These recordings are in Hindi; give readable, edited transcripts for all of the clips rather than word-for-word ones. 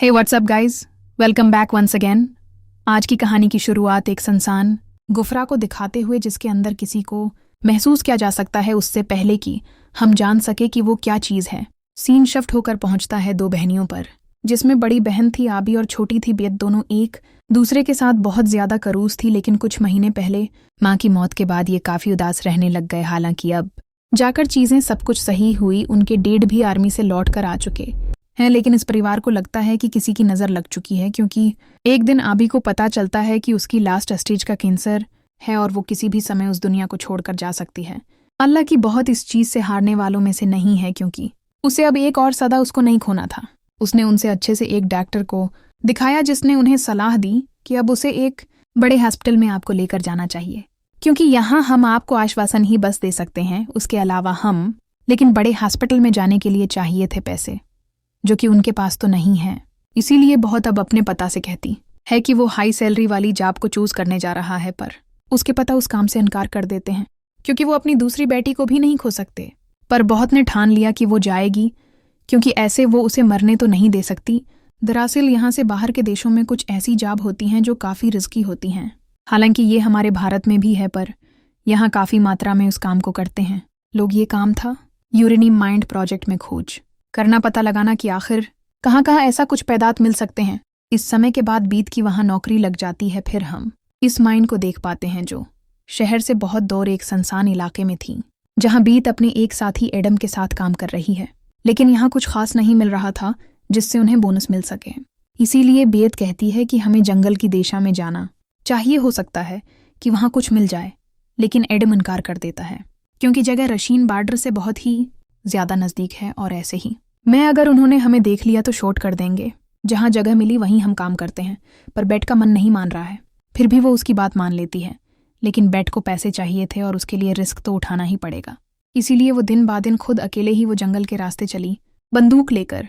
हे what's up guys, welcome back once again. आज की कहानी की शुरुआत एक सुनसान गुफरा को दिखाते हुए जिसके अंदर किसी को महसूस किया जा सकता है उससे पहले कि हम जान सके कि वो क्या चीज़ है। सीन शिफ्ट होकर पहुंचता है दो बहनियों पर, जिसमें बड़ी बहन थी आबी और छोटी थी बेत। दोनों एक दूसरे के साथ बहुत ज़्यादा करूस थी, लेकिन कुछ महीने पहले माँ की मौत के बाद ये काफ़ी उदास रहने लग गए। हालांकि अब जाकर चीज़ें सब कुछ सही हुई, उनके डैड भी आर्मी से लौट कर आ चुके हैं, लेकिन इस परिवार को लगता है कि किसी की नज़र लग चुकी है, क्योंकि एक दिन आबी को पता चलता है कि उसकी लास्ट स्टेज का कैंसर है और वो किसी भी समय उस दुनिया को छोड़कर जा सकती है। अल्लाह की बहुत इस चीज़ से हारने वालों में से नहीं है, क्योंकि उसे अब एक और सदा उसको नहीं खोना था। उसने उनसे अच्छे से एक डॉक्टर को दिखाया जिसने उन्हें सलाह दी कि अब उसे एक बड़े हॉस्पिटल में आपको लेकर जाना चाहिए, क्योंकि यहाँ हम आपको आश्वासन ही बस दे सकते हैं, उसके अलावा हम लेकिन बड़े हॉस्पिटल में जाने के लिए चाहिए थे पैसे, जो कि उनके पास तो नहीं है। इसीलिए बहुत अब अपने पता से कहती है कि वो हाई सैलरी वाली जॉब को चूज करने जा रहा है, पर उसके पता उस काम से इनकार कर देते हैं, क्योंकि वो अपनी दूसरी बेटी को भी नहीं खो सकते। पर बहुत ने ठान लिया कि वो जाएगी, क्योंकि ऐसे वो उसे मरने तो नहीं दे सकती। दरअसल यहाँ से बाहर के देशों में कुछ ऐसी जॉब होती हैं जो काफ़ी रिस्की होती हैं। हालांकि ये हमारे भारत में भी है, पर यहाँ काफ़ी मात्रा में उस काम को करते हैं लोग। ये काम था यूरेनियम माइंड प्रोजेक्ट में खोज करना, पता लगाना कि आखिर कहाँ कहाँ ऐसा कुछ पैदात मिल सकते हैं। इस समय के बाद बीत की वहाँ नौकरी लग जाती है। फिर हम इस माइंड को देख पाते हैं जो शहर से बहुत दूर एक सुनसान इलाके में थी, जहाँ बीत अपने एक साथी एडम के साथ काम कर रही है। लेकिन यहाँ कुछ खास नहीं मिल रहा था जिससे उन्हें बोनस मिल सके। इसीलिए बेत कहती है कि हमें जंगल की दिशा में जाना चाहिए। हो सकता है कि वहाँ कुछ मिल जाए, लेकिन एडम इनकार कर देता है, क्योंकि जगह रशीन बॉर्डर से बहुत ही ज्यादा नज़दीक है और ऐसे ही मैं अगर उन्होंने हमें देख लिया तो शॉर्ट कर देंगे। जहाँ जगह मिली वहीं हम काम करते हैं। पर बेट का मन नहीं मान रहा है, फिर भी वो उसकी बात मान लेती है। लेकिन बेट को पैसे चाहिए थे और उसके लिए रिस्क तो उठाना ही पड़ेगा। इसीलिए वो दिन ब दिन खुद अकेले ही वो जंगल के रास्ते चली, बंदूक लेकर।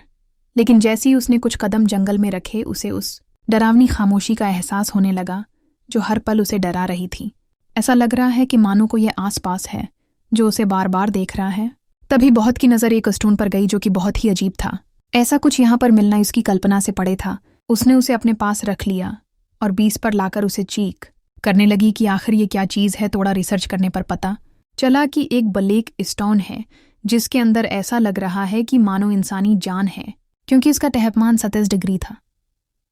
लेकिन जैसे ही उसने कुछ कदम जंगल में रखे, उसे उस डरावनी खामोशी का एहसास होने लगा जो हर पल उसे डरा रही थी। ऐसा लग रहा है कि मानो को ये आसपास है जो उसे बार बार देख रहा है। तभी बहुत की नज़र एक स्टोन पर गई जो कि बहुत ही अजीब था। ऐसा कुछ यहाँ पर मिलना उसकी कल्पना से परे था। उसने उसे अपने पास रख लिया और 20 पर लाकर उसे चीख करने लगी कि आखिर ये क्या चीज़ है। थोड़ा रिसर्च करने पर पता चला कि एक ब्लैक स्टोन है, जिसके अंदर ऐसा लग रहा है कि मानो इंसानी जान है, क्योंकि इसका तहपमान 27 डिग्री था।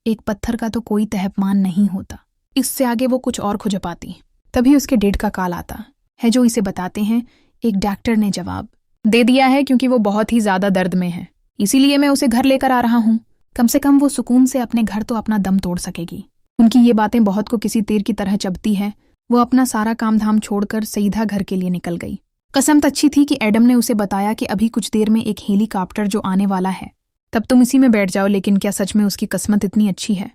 एक पत्थर का तो कोई तहपमान नहीं होता। इससे आगे वो कुछ और खुज पाती। तभी उसके डेड का कॉल आता है, जो इसे बताते हैं एक डॉक्टर ने जवाब दे दिया है, क्योंकि वो बहुत ही ज्यादा दर्द में है। इसीलिए मैं उसे घर लेकर आ रहा हूँ। कम से कम वो सुकून से अपने घर तो अपना दम तोड़ सकेगी। उनकी ये बातें बहुत को किसी तीर की तरह चुभती है। वो अपना सारा काम धाम छोड़कर सीधा घर के लिए निकल गई। कसम अच्छी थी कि एडम ने उसे बताया कि अभी कुछ देर में एक हेलीकॉप्टर जो आने वाला है, तब तुम इसी में बैठ जाओ। लेकिन क्या सच में उसकी किस्मत इतनी अच्छी है?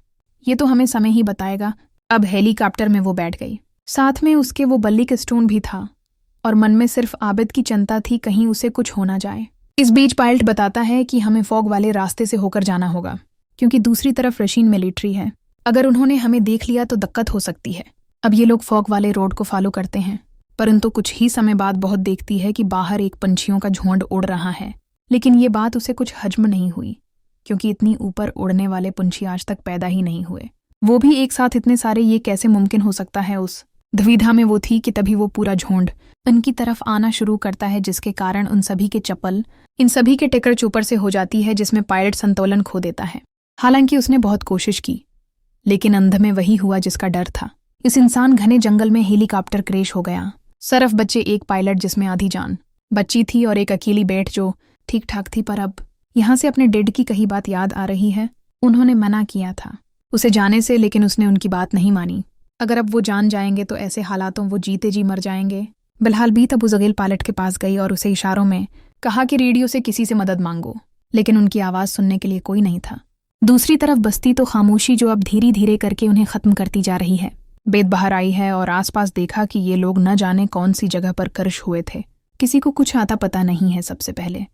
ये तो हमें समय ही बताएगा। अब हेलीकॉप्टर में वो बैठ गई। साथ में उसके वो बल्लिक स्टोन भी था और मन में सिर्फ आबिद की चिंता थी कहीं उसे कुछ हो ना जाए। इस बीच पायलट बताता है कि हमें फॉग वाले रास्ते से होकर जाना होगा, क्योंकि दूसरी तरफ रशीन मिलिट्री है। अगर उन्होंने हमें देख लिया तो दिक्कत हो सकती है। अब ये लोग फॉग वाले रोड को फॉलो करते हैं, परंतु कुछ ही समय बाद बहुत देखती है कि बाहर एक पंछियों का झुंड उड़ रहा है। लेकिन ये बात उसे कुछ हजम नहीं हुई, क्योंकि इतनी ऊपर उड़ने वाले पंछी आज तक पैदा ही नहीं हुए। वो भी एक साथ इतने सारे, ये कैसे मुमकिन हो सकता है? उस दुविधा में वो थी कि तभी वो पूरा झुंड उनकी तरफ आना शुरू करता है, जिसके कारण उन सभी के चप्पल, इन सभी के टिकर चूपर से हो जाती है, जिसमें पायलट संतुलन खो देता है। हालांकि उसने बहुत कोशिश की, लेकिन अंत में वही हुआ जिसका डर था। इस इंसान घने जंगल में हेलीकॉप्टर क्रैश हो गया। सिर्फ बच्चे, एक पायलट जिसमें आधी जान बच्ची थी और एक अकेली बेट जो ठीक ठाक थी। पर अब यहाँ से अपने डेड की कही बात याद आ रही है। उन्होंने मना किया था उसे जाने से, लेकिन उसने उनकी बात नहीं मानी। अगर अब वो जान जाएंगे तो ऐसे हालातों वो जीते जी मर जाएंगे। बिलहाल बीत अबू जगील पायलट के पास गई और उसे इशारों में कहा कि रेडियो से किसी से मदद मांगो, लेकिन उनकी आवाज़ सुनने के लिए कोई नहीं था। दूसरी तरफ बस्ती तो खामोशी जो अब धीरे धीरे करके उन्हें ख़त्म करती जा रही है। बेत बाहर आई है और आसपास देखा कि ये लोग न जाने कौन सी जगह पर कर्श हुए थे। किसी को कुछ आता पता नहीं है। सबसे पहले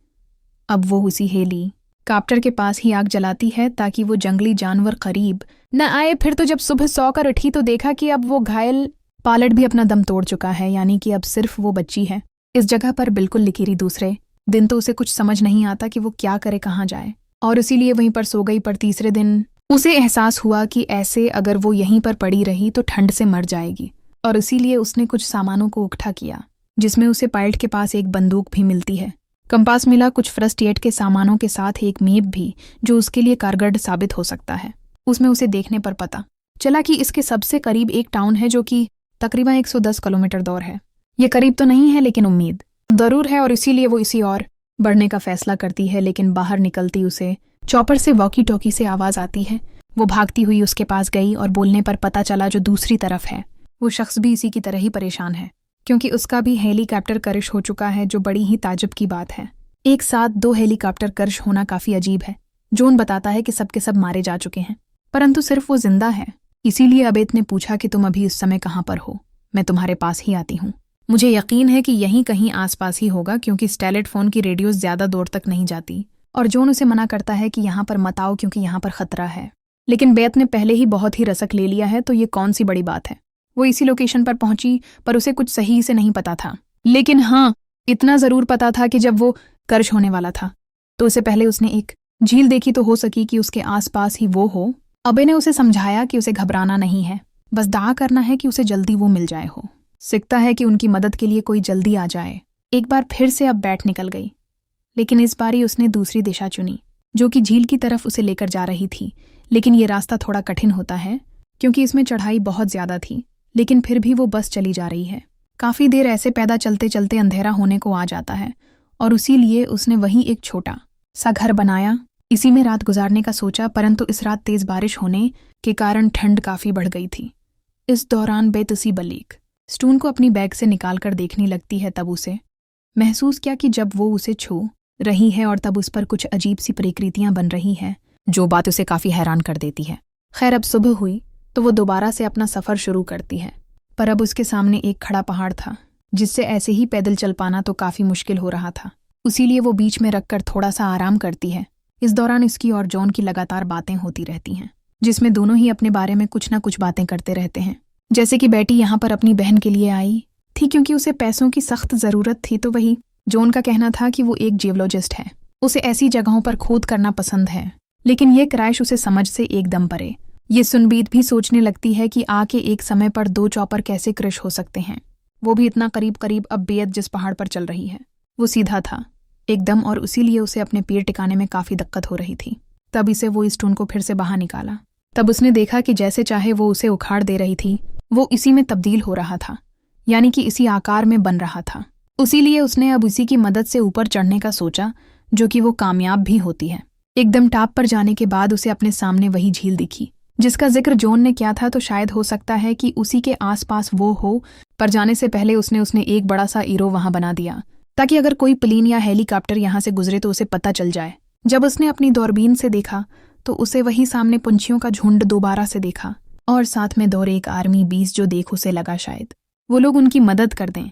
अब वो उसी हेलीकॉप्टर के पास ही आग जलाती है ताकि वो जंगली जानवर करीब न आए। फिर तो जब सुबह सोकर उठी तो देखा कि अब वो घायल पायलट भी अपना दम तोड़ चुका है, यानी कि अब सिर्फ वो बच्ची है इस जगह पर बिल्कुल लिकीरी। दूसरे दिन तो उसे कुछ समझ नहीं आता कि वो क्या करे, कहाँ जाए। और इसीलिए वहीं पर सो गई। पर तीसरे दिन उसे एहसास हुआ कि ऐसे अगर वो यहीं पर पड़ी रही तो ठंड से मर जाएगी, और इसीलिए उसने कुछ सामानों को इकट्ठा किया, जिसमें उसे पायलट के पास एक बंदूक भी मिलती है, कंपास मिला, कुछ फर्स्ट एड के सामानों के साथ एक मैप भी जो उसके लिए कारगर साबित हो सकता है। उसमें उसे देखने पर पता चला कि इसके सबसे करीब एक टाउन है जो कि तकरीबन 110 किलोमीटर दूर है। ये करीब तो नहीं है लेकिन उम्मीद जरूर है, और इसीलिए वो इसी और बढ़ने का फैसला करती है। लेकिन बाहर निकलती उसे चॉपर से वॉकी टॉकी से आवाज आती है। वो भागती हुई उसके पास गई और बोलने पर पता चला जो दूसरी तरफ है वो शख्स भी इसी की तरह ही परेशान है, क्योंकि उसका भी हेलीकॉप्टर क्रैश हो चुका है, जो बड़ी ही ताज्जुब की बात है। एक साथ 2 हेलीकॉप्टर क्रैश होना काफी अजीब है। जोन बताता है कि सबके सब मारे जा चुके हैं, परंतु सिर्फ वो जिंदा है। इसीलिए अबेद ने पूछा कि तुम अभी इस समय कहाँ पर हो? मैं तुम्हारे पास ही आती हूँ। मुझे यकीन है कि यहीं कहीं आसपास ही होगा, क्योंकि स्टेलेट फोन की रेडियो ज्यादा दूर तक नहीं जाती। और जोन उसे मना करता है कि यहाँ पर मत आओ क्योंकि यहाँ पर खतरा है। लेकिन बेत ने पहले ही बहुत ही रसक ले लिया है, तो ये कौन सी बड़ी बात है। वो इसी लोकेशन पर पहुंची, पर उसे कुछ सही से नहीं पता था। लेकिन हाँ, इतना जरूर पता था कि जब वो क्रश होने वाला था तो उससे पहले उसने एक झील देखी, तो हो सकी कि उसके आसपास ही वो हो। अबे ने उसे समझाया कि उसे घबराना नहीं है, बस दावा करना है कि उसे जल्दी वो मिल जाए। हो सकता है कि उनकी मदद के लिए कोई जल्दी आ जाए। एक बार फिर से अब बैठ निकल गई, लेकिन इस बारी उसने दूसरी दिशा चुनी, जो कि झील की तरफ उसे लेकर जा रही थी। लेकिन ये रास्ता थोड़ा कठिन होता है, क्योंकि इसमें चढ़ाई बहुत ज्यादा थी। लेकिन फिर भी वो बस चली जा रही है। काफी देर ऐसे पैदा चलते चलते अंधेरा होने को आ जाता है, और इसीलिए उसने वहीं एक छोटा सा घर बनाया। इसी में रात गुजारने का सोचा, परंतु इस रात तेज बारिश होने के कारण ठंड काफी बढ़ गई थी। इस दौरान बेतुसी बलीक स्टून को अपनी बैग से निकालकर देखने लगती है। तब उसे महसूस किया कि जब वो उसे छू रही है और तब उस पर कुछ अजीब सी प्रकृतियां बन रही हैं, जो बात उसे काफी हैरान कर देती है। खैर, अब सुबह हुई तो वो दोबारा से अपना सफर शुरू करती है, पर अब उसके सामने एक खड़ा पहाड़ था, जिससे ऐसे ही पैदल चल पाना तो काफी मुश्किल हो रहा था। इसीलिए वो बीच में रखकर थोड़ा सा आराम करती है। इस दौरान इसकी और जॉन की लगातार बातें होती रहती हैं, जिसमें दोनों ही अपने बारे में कुछ ना कुछ बातें करते रहते हैं। जैसे कि बेटी यहाँ पर अपनी बहन के लिए आई थी क्योंकि उसे पैसों की सख्त जरूरत थी, तो वही जॉन का कहना था कि वो एक जियोलॉजिस्ट है, उसे ऐसी जगहों पर खोद करना पसंद है। लेकिन ये क्रैश उसे समझ से एकदम परे। ये सुनबीत भी सोचने लगती है कि आके एक समय पर 2 चॉपर कैसे क्रैश हो सकते हैं, वो भी इतना करीब करीब। अब बेत जिस पहाड़ पर चल रही है वो सीधा था एकदम, और इसीलिए उसे अपने पैर टिकाने में काफी दिक्कत हो रही थी। तब इसे वो इस स्टोन को फिर से बाहर निकाला। तब उसने देखा कि जैसे चाहे वो उसे उखाड़ दे रही थी, वो इसी में तब्दील हो रहा था, यानी कि इसी आकार में बन रहा था। इसीलिए उसने अब उसी की मदद से ऊपर चढ़ने का सोचा, जो कि वो कामयाब भी होती है। एकदम टॉप पर जाने के बाद उसे अपने सामने वही झील दिखी जिसका जिक्र जॉन ने किया था। तो शायद हो सकता है कि उसी के आसपास वो हो, पर जाने से पहले उसने एक बड़ा सा ईरो वहां बना दिया, ताकि अगर कोई प्लेन या हेलीकॉप्टर यहां से गुजरे तो उसे पता चल जाए। जब उसने अपनी दूरबीन से देखा तो उसे वही सामने पंछियों का झुंड दोबारा से देखा, और साथ में दौड़े एक आर्मी 20 जो देख उसे लगा शायद वो लोग उनकी मदद कर दें।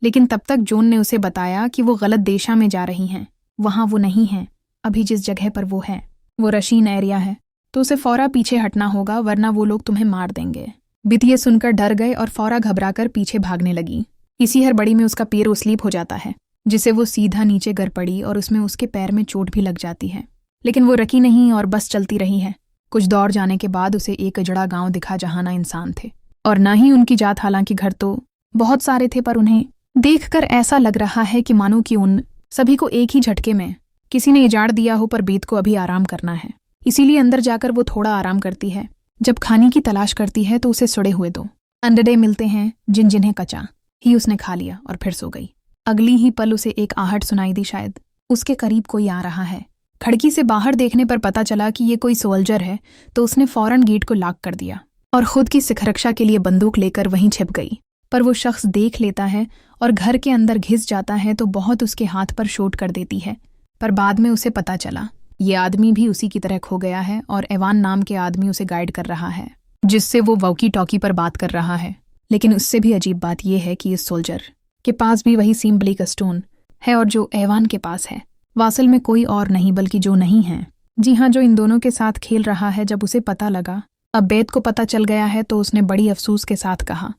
लेकिन तब तक जॉन ने उसे बताया कि वो गलत दिशा में जा रही हैं, वहां वो नहीं है। अभी जिस जगह पर वो है वो रशीन एरिया है, तो उसे फौरा पीछे हटना होगा, वरना वो लोग तुम्हें मार देंगे। बित ये सुनकर डर गए और फौरा घबराकर पीछे भागने लगी। इसी हड़बड़ी में उसका पैर स्लिप हो जाता है, जिससे वो सीधा नीचे गिर पड़ी और उसमें उसके पैर में चोट भी लग जाती है। लेकिन वो रकी नहीं और बस चलती रही है। कुछ दौड़ जाने के बाद उसे एक अजड़ा गांव दिखा जहां ना इंसान थे और ना ही उनकी जात। हालांकि घर तो बहुत सारे थे, पर उन्हें देखकर ऐसा लग रहा है कि मानो कि उन सभी को एक ही झटके में किसी ने इजाड़ दिया हो, पर बीत को अभी आराम करना है। इसीलिए अंदर जाकर वो थोड़ा आराम करती है। जब खाने की तलाश करती है तो उसे सड़े हुए 2 अंडे मिलते हैं, जिन्हें कच्चा ही उसने खा लिया और फिर सो गई। अगली ही पल उसे एक आहट सुनाई दी, शायद उसके करीब कोई आ रहा है। खिड़की से बाहर देखने पर पता चला कि ये कोई सोल्जर है, तो उसने फौरन गेट को लॉक कर दिया और खुद की सुरक्षा के लिए बंदूक लेकर वहीं छिप गई। पर वो शख्स देख लेता है और घर के अंदर घिस जाता है, तो बहुत उसके हाथ पर शॉट कर देती है। पर बाद में उसे पता चला ये आदमी भी उसी की तरह खो गया है और एवान नाम के आदमी उसे गाइड कर रहा है, जिससे वो वॉकी टॉकी पर बात कर रहा है। लेकिन उससे भी अजीब बात यह है कि इस सोल्जर के पास भी वही सिम्बलिक स्टोन है, और जो एवान के पास है वो असल में कोई और नहीं बल्कि जो नहीं है। जी हाँ, जो इन दोनों के साथ खेल रहा है। जब उसे पता लगा, अब बेत को पता चल गया है, तो उसने बड़ी अफसोस के साथ कहा,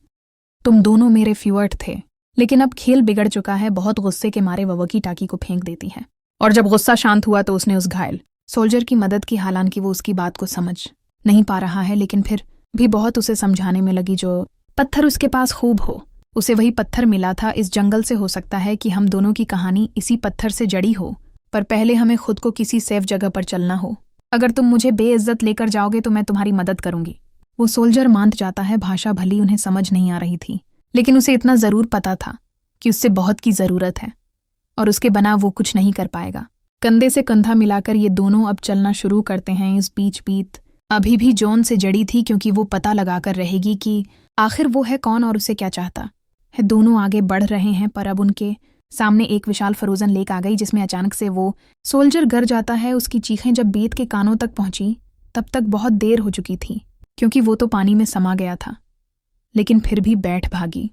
तुम दोनों मेरे फ्यूअर्ट थे। लेकिन अब खेल बिगड़ चुका है। बहुत गुस्से के मारे वो वॉकी टॉकी को फेंक देती है, और जब गुस्सा शांत हुआ तो उसने उस घायल सोल्जर की मदद की, हालांकि वो उसकी बात को समझ नहीं पा रहा है, लेकिन फिर भी बहुत उसे समझाने में लगी। जो पत्थर उसके पास खूब हो, उसे वही पत्थर मिला था इस जंगल से। हो सकता है कि हम दोनों की कहानी इसी पत्थर से जड़ी हो, पर पहले हमें खुद को किसी सेफ जगह पर चलना हो। अगर तुम मुझे बेइज्जत लेकर जाओगे तो मैं तुम्हारी मदद करूंगी। वो सोल्जर मान जाता है। भाषा भली उन्हें समझ नहीं आ रही थी, लेकिन उसे इतना जरूर पता था कि उससे बहुत की जरूरत है और उसके बिना वो कुछ नहीं कर पाएगा। कंधे से कंधा मिलाकर ये दोनों अब चलना शुरू करते हैं। इस बीच बीत अभी भी जॉन से जड़ी थी, क्योंकि वो पता लगाकर रहेगी कि आखिर वो है कौन और उसे क्या चाहता है। दोनों आगे बढ़ रहे हैं, पर अब उनके सामने एक विशाल फ्रोजन लेक आ गई, जिसमें अचानक से वो सोल्जर गर जाता है। उसकी चीखें जब बीत के कानों तक पहुंची तब तक बहुत देर हो चुकी थी, क्योंकि वो तो पानी में समा गया था। लेकिन फिर भी बैठ भागी,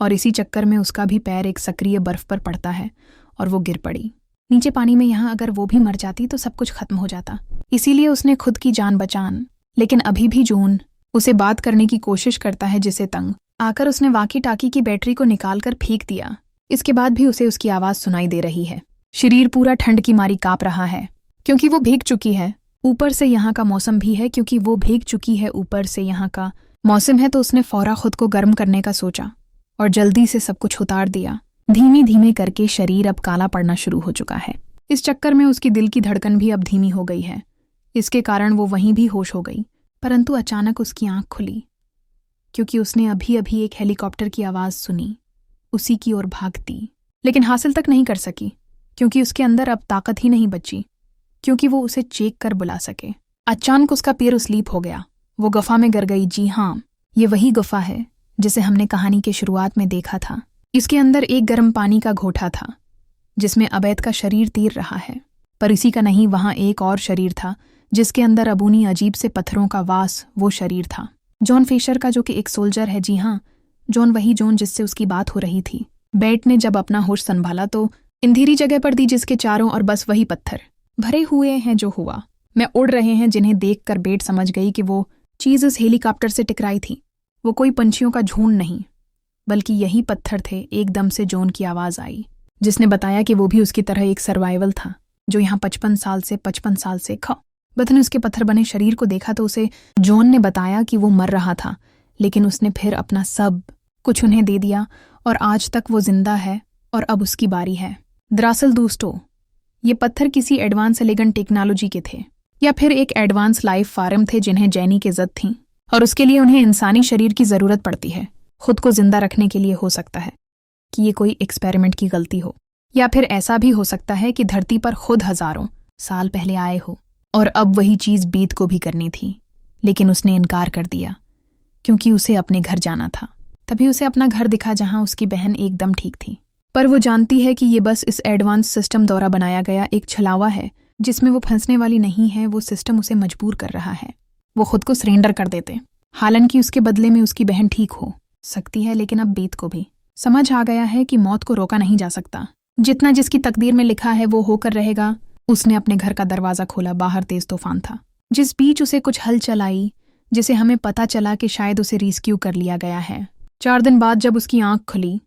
और इसी चक्कर में उसका भी पैर एक सक्रिय बर्फ पर पड़ता है और वो गिर पड़ी नीचे पानी में। यहाँ अगर वो भी मर जाती तो सब कुछ खत्म हो जाता, इसीलिए उसने खुद की जान बचान। लेकिन अभी भी जॉन उसे बात करने की कोशिश करता है, जिसे तंग आकर उसने वाकी टाकी की बैटरी को निकालकर फेंक दिया। इसके बाद भी उसे उसकी आवाज सुनाई दे रही है। शरीर पूरा ठंड की मारी कांप रहा है, क्योंकि वो भीग चुकी है। ऊपर से यहाँ का मौसम भी है, क्योंकि वो भीग चुकी है। ऊपर से यहाँ का मौसम है, तो उसने फौरा खुद को गर्म करने का सोचा और जल्दी से सब कुछ उतार दिया। धीमे धीमे करके शरीर अब काला पड़ना शुरू हो चुका है। इस चक्कर में उसकी दिल की धड़कन भी अब धीमी हो गई है। इसके कारण वो वहीं भी होश हो गई, परंतु अचानक उसकी आंख खुली, क्योंकि उसने अभी अभी एक हेलीकॉप्टर की आवाज सुनी। उसी की ओर भागती, लेकिन हासिल तक नहीं कर सकी, क्योंकि उसके अंदर अब ताकत ही नहीं बची क्योंकि वो उसे चेक कर बुला सके। अचानक उसका पैर स्लीप हो गया। वो गुफा में गिर गई। जी हाँ, ये वही गुफा है जिसे हमने कहानी के शुरुआत में देखा था। इसके अंदर एक गर्म पानी का घोटा था, जिसमें अबैद का शरीर तीर रहा है। पर इसी का नहीं, वहां एक और शरीर था, जिसके अंदर अबूनी अजीब से पत्थरों का वास वो शरीर था। जॉन फिशर का, जो कि एक सोल्जर है। जी हाँ, जॉन, वही जॉन जिससे उसकी बात हो रही थी। बेट ने जब अपना होश संभाला तो अंधेरी जगह पर दी, जिसके चारों और बस वही पत्थर भरे हुए हैं। जो हुआ मैं उड़ रहे हैं, जिन्हें देखकर बेट समझ गई कि वो चीज इस हेलीकॉप्टर से टकराई थी। वो कोई पंछियों का झुंड नहीं, बल्कि यही पत्थर थे। एकदम से जॉन की आवाज आई, जिसने बताया कि वो भी उसकी तरह एक सर्वाइवल था, जो यहाँ 55 साल से बथ ने उसके पत्थर बने शरीर को देखा तो उसे जॉन ने बताया कि वो मर रहा था, लेकिन उसने फिर अपना सब कुछ उन्हें दे दिया और आज तक वो जिंदा है और अब उसकी बारी है। दरअसल दोस्तों, ये पत्थर किसी एडवांस एलिगेंट टेक्नोलॉजी के थे, या फिर एक एडवांस लाइफ फार्म थे, जिन्हें जैनी की इज्जत थी, और उसके लिए उन्हें इंसानी शरीर की जरूरत पड़ती है खुद को जिंदा रखने के लिए। हो सकता है कि ये कोई एक्सपेरिमेंट की गलती हो, या फिर ऐसा भी हो सकता है कि धरती पर खुद हजारों साल पहले आए हो और अब वही चीज बीत को भी करनी थी, लेकिन उसने इनकार कर दिया क्योंकि उसे अपने घर जाना था। तभी उसे अपना घर दिखा, जहां उसकी बहन एकदम ठीक थी। पर वो जानती है कि ये बस इस एडवांस सिस्टम द्वारा बनाया गया एक छलावा है, जिसमें वो फंसने वाली नहीं है। वो सिस्टम उसे मजबूर कर रहा है वो खुद को सरेंडर कर देते, हालांकि उसके बदले में उसकी बहन ठीक हो सकती है। लेकिन अब बीत को भी समझ आ गया है कि मौत को रोका नहीं जा सकता। जितना जिसकी तकदीर में लिखा है वो होकर रहेगा। उसने अपने घर का दरवाजा खोला। बाहर तेज तूफान था, जिस बीच उसे कुछ हलचल आई, जिसे हमें पता चला कि शायद उसे रेस्क्यू कर लिया गया है। 4 दिन बाद जब उसकी आंख खुली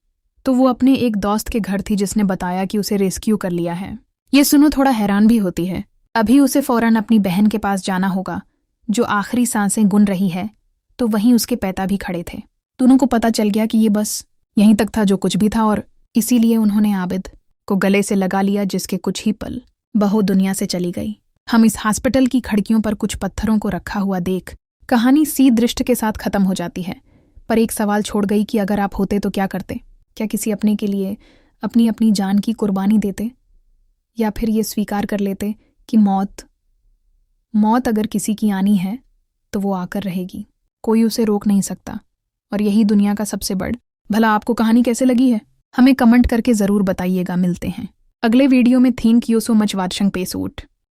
तो वो अपने एक दोस्त के घर थी, जिसने बताया कि उसे रेस्क्यू कर लिया है। ये सुनो थोड़ा हैरान भी होती है। अभी उसे फौरन अपनी बहन के पास जाना होगा, जो आखिरी सांसें गुन रही है। तो वहीं उसके पिता भी खड़े थे। दोनों को पता चल गया कि ये बस यहीं तक था जो कुछ भी था, और इसीलिए उन्होंने आबिद को गले से लगा लिया, जिसके कुछ ही पल बहू दुनिया से चली गई। हम इस हॉस्पिटल की खिड़कियों पर कुछ पत्थरों को रखा हुआ देख कहानी सी दृष्टि के साथ खत्म हो जाती है, पर एक सवाल छोड़ गई कि अगर आप होते तो क्या करते? क्या किसी अपने के लिए अपनी अपनी जान की कुर्बानी देते, या फिर ये स्वीकार कर लेते कि मौत अगर किसी की आनी है तो वो आकर रहेगी, कोई उसे रोक नहीं सकता। और यही दुनिया का सबसे बड़। भला आपको कहानी कैसे लगी है? हमें कमेंट करके ज़रूर बताइएगा। मिलते हैं अगले वीडियो में। Thank you so much watching पेसूट।